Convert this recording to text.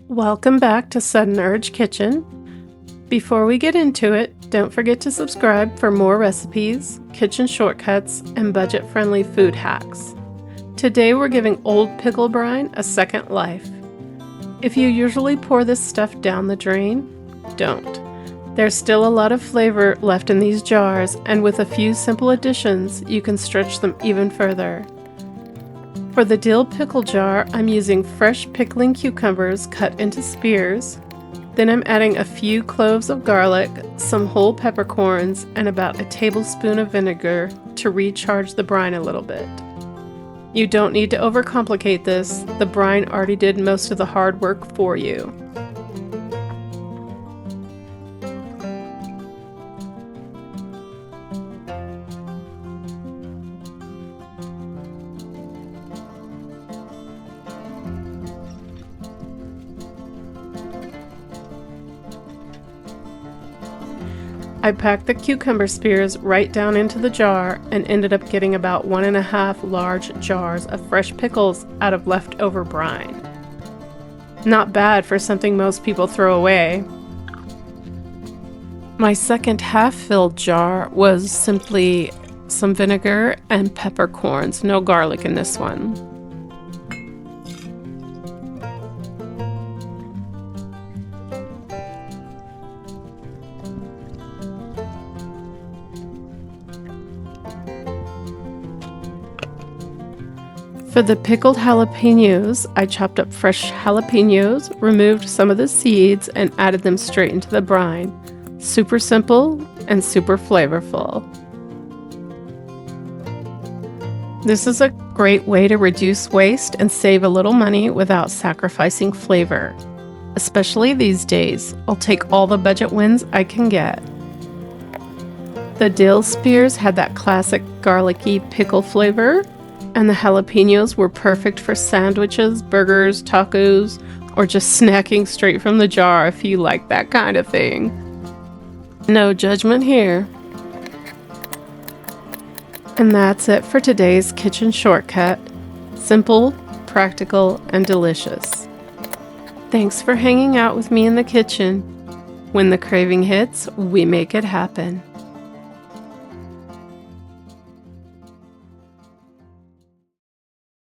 Welcome back to Sudden Urge Kitchen. Before we get into it, don't forget to subscribe for more recipes, kitchen shortcuts, and budget-friendly food hacks. Today we're giving old pickle brine a second life. If you usually pour this stuff down the drain, don't. There's still a lot of flavor left in these jars, and with a few simple additions, you can stretch them even further. For the dill pickle jar, I'm using fresh pickling cucumbers cut into spears. Then I'm adding a few cloves of garlic, some whole peppercorns, and about a tablespoon of vinegar to recharge the brine a little bit. You don't need to overcomplicate this. The brine already did most of the hard work for you. I packed the cucumber spears right down into the jar and ended up getting about 1.5 large jars of fresh pickles out of leftover brine. Not bad for something most people throw away. My second half-filled jar was simply some vinegar and peppercorns, no garlic in this one. For the pickled jalapeños, I chopped up fresh jalapeños, removed some of the seeds, and added them straight into the brine. Super simple and super flavorful. This is a great way to reduce waste and save a little money without sacrificing flavor. Especially these days, I'll take all the budget wins I can get. The dill spears had that classic garlicky pickle flavor, and the jalapeños were perfect for sandwiches, burgers, tacos, or just snacking straight from the jar if you like that kind of thing. No judgment here. And that's it for today's kitchen shortcut. Simple, practical, and delicious. Thanks for hanging out with me in the kitchen. When the craving hits, we make it happen.